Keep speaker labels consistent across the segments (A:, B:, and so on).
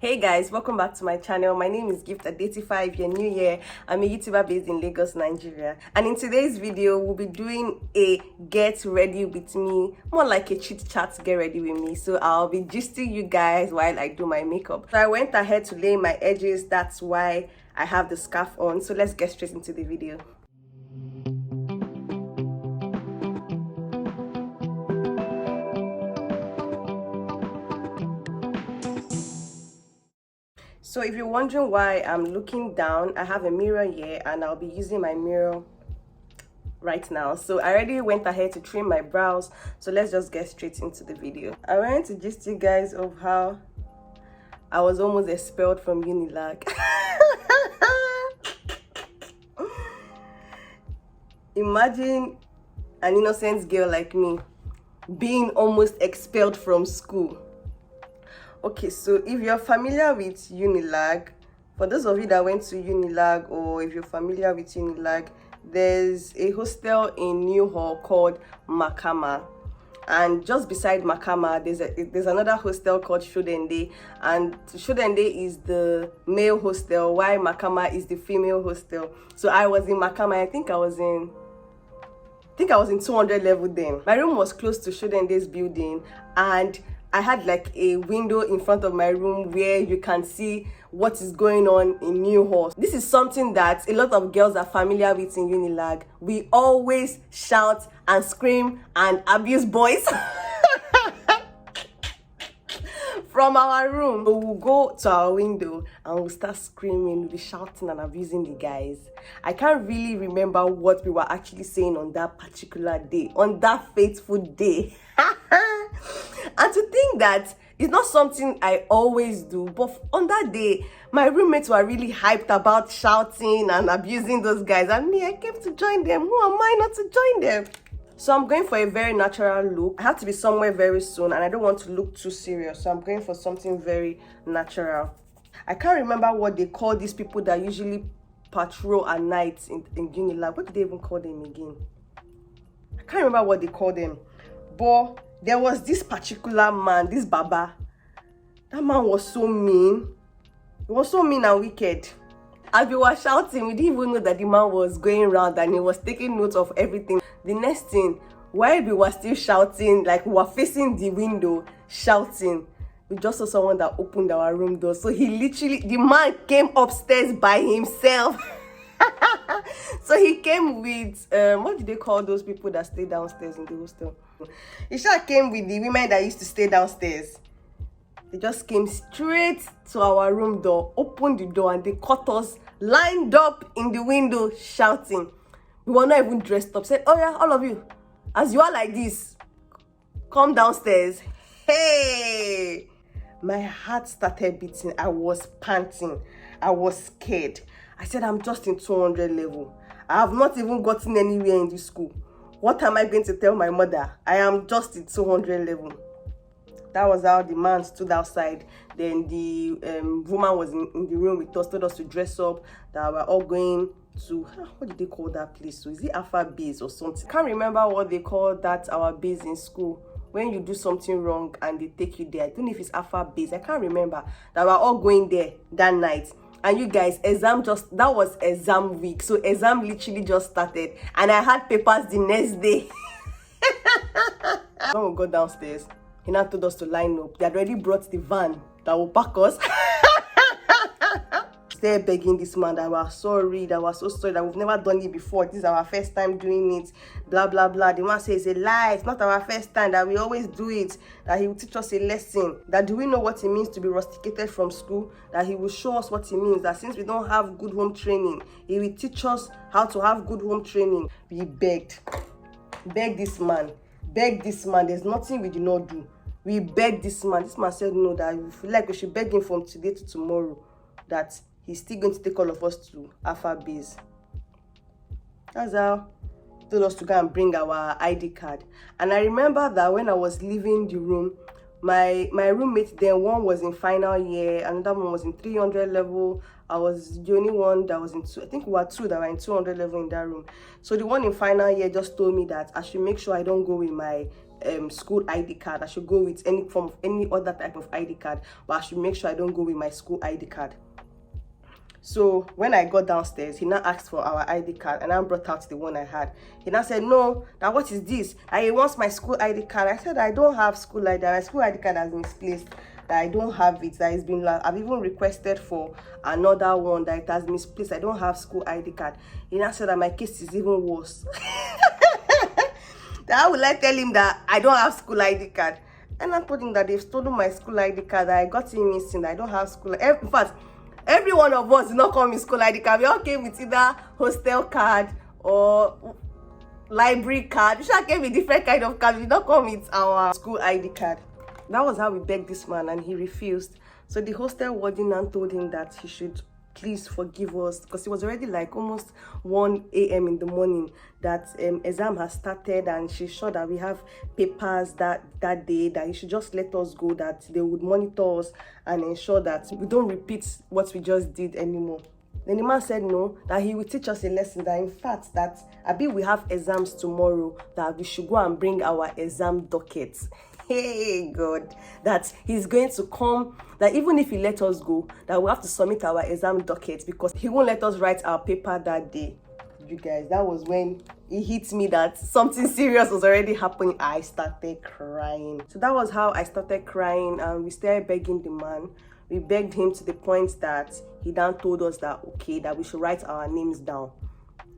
A: Hey guys, welcome back to my channel. My name is Adetifa. If you're new here, I'm a YouTuber based in Lagos, Nigeria. And in today's video, we'll be doing a get ready with me, more like a chit chat get ready with me. So I'll be gisting you guys while I do my makeup. So I went ahead to lay my edges. That's why I have the scarf on. So let's get straight into the video. So if you're wondering why I'm looking down, I have a mirror here and I'll be using my mirror right now. So I already went ahead to trim my brows, so let's just get straight into the video. I wanted to gist you guys of how I was almost expelled from Unilag. Imagine an innocent girl like me being almost expelled from school. Okay, so if you're familiar with Unilag, for those of you that went to Unilag, or if you're familiar with Unilag, there's a hostel in New Hall called Makama, and just beside Makama there's another hostel called Shodende, and Shodende is the male hostel while Makama is the female hostel. So I was in Makama. I think I was in 200 level then. My room was close to Shodende's building, and I had like a window in front of my room where you can see what is going on in New Hall. This is something that a lot of girls are familiar with in Unilag. We always shout and scream and abuse boys from our room. So we'll go to our window and we'll start screaming, we'll be shouting and abusing the guys. I can't really remember what we were actually saying on that particular day, on that fateful day. And to think that it's not something I always do, but on that day, my roommates were really hyped about shouting and abusing those guys, and me, I came to join them. Who am I not to join them? So I'm going for a very natural look. I have to be somewhere very soon, and I don't want to look too serious, so I'm going for something very natural. I can't remember what they call these people that usually patrol at night in Unilag. What do they even call them again? I can't remember what they call them, but there was this particular man, this Baba. That man was so mean. He was so mean and wicked. As we were shouting, we didn't even know that the man was going around and he was taking note of everything. The next thing, while we were still shouting, like we were facing the window shouting, we just saw someone that opened our room door. So the man came upstairs by himself. So he came with what do they call those people that stay downstairs in the hostel? He sure came with the women that used to stay downstairs. They just came straight to our room door, opened the door, and they caught us lined up in the window shouting. We were not even dressed up. Said, "Oh yeah, all of you, as you are like this, come downstairs." Hey, my heart started beating. I was panting. I was scared. I said, I'm just in 200 level. I have not even gotten anywhere in this school. What am I going to tell my mother? I am just in 200 level. That was how the man stood outside. Then the woman was in the room with us, told us to dress up, that we're all going to, what did they call that place? So is it Alpha Base or something? I can't remember what they call that, our base in school. When you do something wrong and they take you there. I don't know if it's Alpha Base. I can't remember. That we're all going there that night. And you guys, that was exam week. So exam literally just started. And I had papers the next day. When we got downstairs, he now told us to line up. They had already brought the van that will pack us. They're begging this man that we're sorry, that we're so sorry, that we've never done it before. This is our first time doing it, blah, blah, blah. The man says it's a lie. It's not our first time, that we always do it, that he will teach us a lesson, that do we know what it means to be rusticated from school, that he will show us what it means, that since we don't have good home training, he will teach us how to have good home training. We begged this man, there's nothing we did not do. We begged this man. This man said no, that we feel like we should beg him from today to tomorrow, that he's still going to take all of us to Alpha Base. That's how he told us to go and bring our ID card. And I remember that when I was leaving the room, my roommate then, one was in final year, another one was in 300 level. I was the only one that was in I think we were two that were in 200 level in that room. So the one in final year just told me that I should make sure I don't go with my school ID card. I should go with any form of any other type of ID card, but I should make sure I don't go with my school ID card. So when I got downstairs, he now asked for our ID card, and I brought out the one I had. He now said, no, now what is this? And he wants my school ID card. I said, I don't have school ID. My school ID card has been misplaced. That I don't have it. That it's been, I've even requested for another one that it has misplaced. I don't have school ID card. He now said that my case is even worse. That I would like tell him that I don't have school ID card. And I told him that they've stolen my school ID card, that I got him missing, that I don't have school. In fact, every one of us did not come with school ID card. We all came with either hostel card or library card. We should have came with different kind of card. We did not come with our school ID card. That was how we begged this man, and he refused. So the hostel warden now told him that he should please forgive us, because it was already like almost 1 a.m. in the morning, that exam has started, and she's sure that we have papers that day, that he should just let us go, that they would monitor us and ensure that we don't repeat what we just did anymore. Then the man said no, that he will teach us a lesson, that in fact that we have exams tomorrow, that we should go and bring our exam dockets. Hey God, that he's going to come, that even if he let us go, that we have to submit our exam docket, because he won't let us write our paper that day. You guys, that was when it hit me that something serious was already happening. I started crying. So that was how I started crying, and we started begging the man. We begged him to the point that he then told us that okay, that we should write our names down.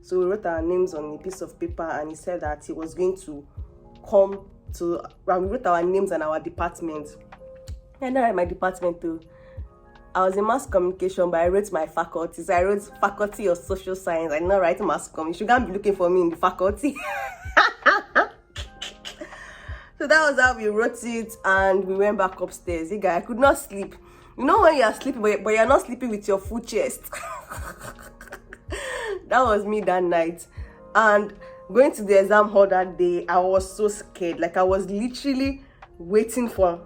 A: So we wrote our names on a piece of paper, and he said that he was going to come to, and we wrote our names and our department. And I write my department too. I was in mass communication, but I wrote my faculty. So I wrote faculty of social science. I did not write mass comm. You shouldn't be looking for me in the faculty. So that was how we wrote it, and we went back upstairs. You guys, I could not sleep. You know when you are sleeping, but you're not sleeping with your full chest. That was me that night. And going to the exam hall that day, I was so scared. Like I was literally waiting for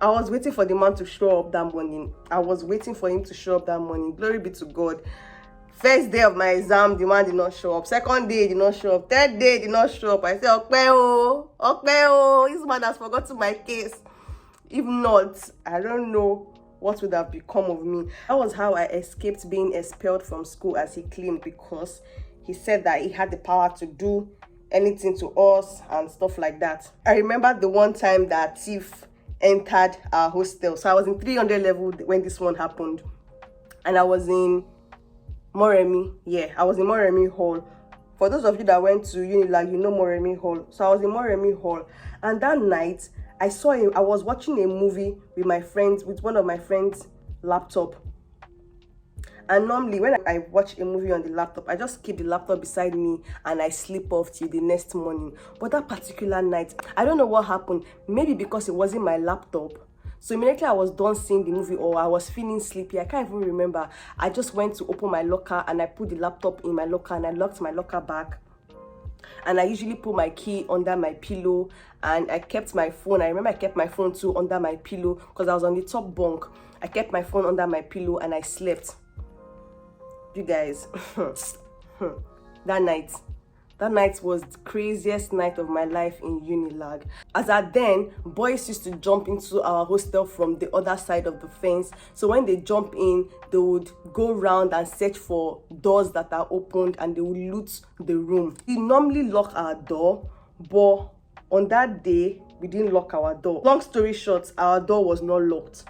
A: the man to show up that morning. I was waiting for him to show up that morning. Glory be to God. First day of my exam, the man did not show up. Second day, he did not show up. Third day, he did not show up. I said, okay, this man has forgotten my case. If not, I don't know what would have become of me. That was how I escaped being expelled from school, as he claimed, because he said that he had the power to do anything to us and stuff like that. I remember the one time that thief entered our hostel. So I was in 300 level when this one happened, and I was in Moremi. Yeah, I was in Moremi Hall. For those of you that went to Unilag, you know Moremi Hall. So I was in Moremi Hall, and that night I was watching a movie with my friends, with one of my friends' laptop. And normally when I watch a movie on the laptop, I just keep the laptop beside me and I sleep off till the next morning. But that particular night, I don't know what happened. Maybe because it wasn't my laptop. So immediately I was done seeing the movie, or I was feeling sleepy, I can't even remember. I just went to open my locker and I put the laptop in my locker and I locked my locker back. And I usually put my key under my pillow, and I kept my phone. I remember I kept my phone too under my pillow because I was on the top bunk. I kept my phone under my pillow and I slept. You guys, that night was the craziest night of my life in Unilag. As at then, boys used to jump into our hostel from the other side of the fence. So when they jump in, they would go around and search for doors that are opened, and they would loot the room. We normally lock our door, but on that day, we didn't lock our door. Long story short, our door was not locked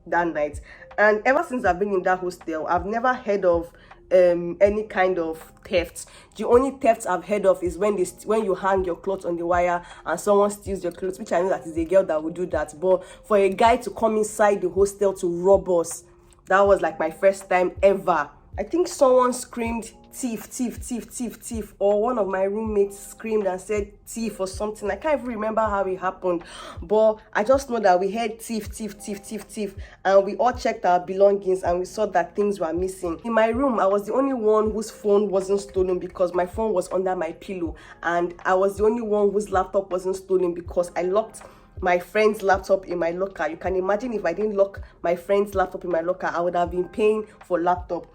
A: that night. And ever since I've been in that hostel, I've never heard of any kind of theft. The only theft I've heard of is when you hang your clothes on the wire and someone steals your clothes, which I know that is a girl that would do that. But for a guy to come inside the hostel to rob us, that was like my first time ever. I think someone screamed thief, thief, thief, thief, thief, or one of my roommates screamed and said thief or something. I can't even remember how it happened, but I just know that we heard thief, thief, thief, thief, thief, and we all checked our belongings and we saw that things were missing. In my room, I was the only one whose phone wasn't stolen because my phone was under my pillow, and I was the only one whose laptop wasn't stolen because I locked my friend's laptop in my locker. You can imagine if I didn't lock my friend's laptop in my locker, I would have been paying for laptop.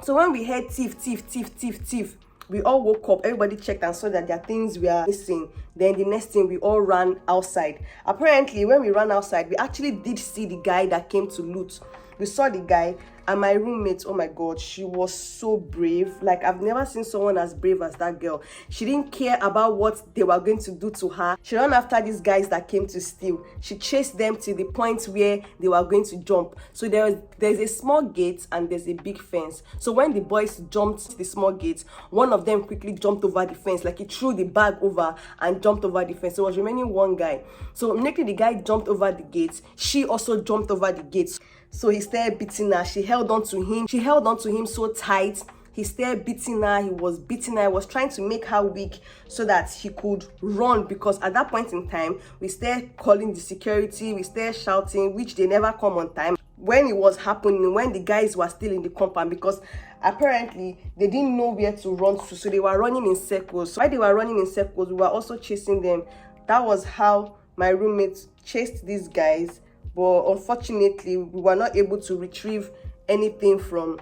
A: So when we heard thief, thief, thief, thief, thief, We all woke up, everybody checked and saw that their things were missing. Then the next thing, we all ran outside. Apparently, when we ran outside, we actually did see the guy that came to loot. We saw the guy, and my roommate, oh my god, she was so brave. Like, I've never seen someone as brave as that girl. She didn't care about what they were going to do to her. She ran after these guys that came to steal. She chased them to the point where they were going to jump. So there's a small gate and there's a big fence. So when the boys jumped to the small gate, one of them quickly jumped over the fence. Like, he threw the bag over and jumped over the fence. So it was remaining one guy. So immediately the guy jumped over the gate. She also jumped over the gate. So he started beating her. She held on to him. She held on to him so tight. He started beating her. He was beating her. He was trying to make her weak so that he could run, because at that point in time, we started calling the security. We started shouting, which they never come on time. When it was happening, when the guys were still in the compound, because apparently they didn't know where to run to, so they were running in circles. So while they were running in circles, we were also chasing them. That was how my roommates chased these guys. But unfortunately, we were not able to retrieve anything from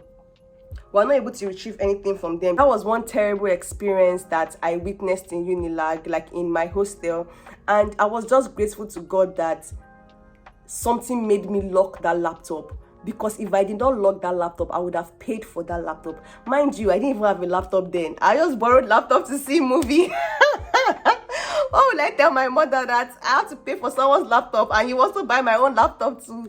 A: them. That was one terrible experience that I witnessed in Unilag, like in my hostel. And I was just grateful to God that something made me lock that laptop. Because if I did not lock that laptop, I would have paid for that laptop. Mind you, I didn't even have a laptop then. I just borrowed laptop to see movie. Why would I tell my mother that I have to pay for someone's laptop and you also buy my own laptop too?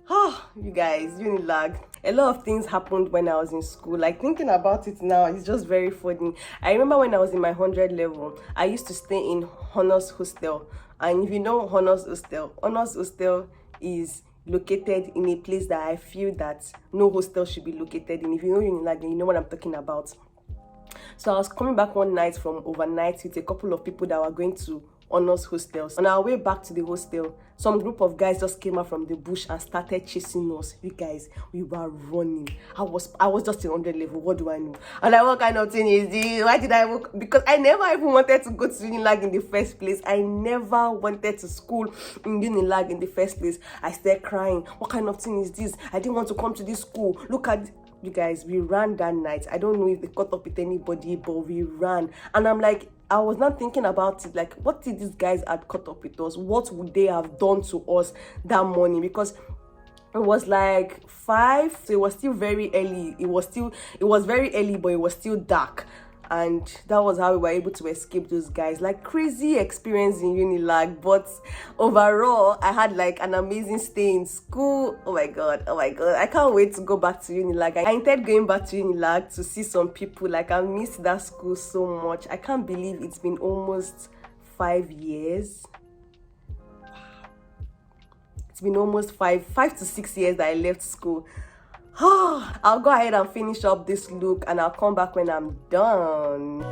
A: Oh, you guys, Unilag. A lot of things happened when I was in school. Like, thinking about it now, it's just very funny. I remember when I was in my 100 level, I used to stay in Honors Hostel. And if you know Honors Hostel is located in a place that I feel that no hostel should be located in. If you know Unilag, then you know what I'm talking about. So I was coming back one night from overnight with a couple of people that were going to Honors hostels. On our way back to the hostel, some group of guys just came out from the bush and started chasing us. You guys, we were running. I was just in 100 level. What do I know? And like, what kind of thing is this? Why did I work? Because I never even wanted to go to Unilag in the first place. I never wanted to school in Unilag in the first place. I started crying. What kind of thing is this? I didn't want to come to this school. Look at you guys, we ran that night. I don't know if they caught up with anybody, but we ran. And I'm like, I was not thinking about it. Like, what did these guys had caught up with us? What would they have done to us that morning? Because it was like 5, so it was still very early. It was very early, but it was still dark. And that was how we were able to escape those guys. Like, crazy experience in Unilag, but overall I had like an amazing stay in school. Oh my god, I can't wait to go back to Unilag. I intend going back to Unilag to see some people. Like, I missed that school so much. I can't believe it's been almost 5 years. It's been almost 5 to 6 years that I left school. I'll go ahead and finish up this look and I'll come back when I'm done.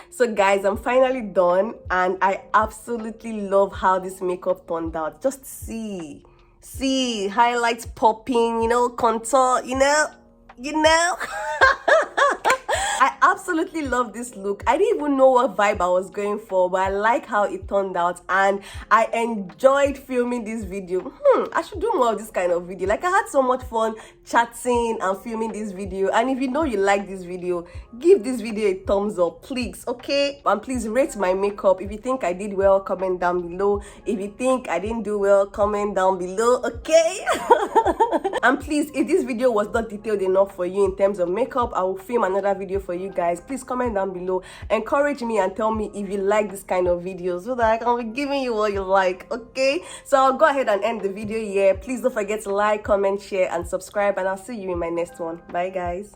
A: So guys, I'm finally done and I absolutely love how this makeup turned out. Just see highlights popping, you know, contour, you know. I absolutely love this look. I didn't even know what vibe I was going for, but I like how it turned out and I enjoyed filming this video. I should do more of this kind of video. Like, I had so much fun chatting and filming this video. And if you know you like this video, give this video a thumbs up, please, okay? And please rate my makeup. If you think I did well, comment down below. If you think I didn't do well, comment down below, okay? And please, if this video was not detailed enough for you in terms of makeup, I will film another video for you guys. Please comment down below, encourage me and tell me if you like this kind of videos so that I can be giving you what you like, okay? So I'll go ahead and end the video here. Please don't forget to like, comment, share and subscribe, and I'll see you in my next one. Bye guys.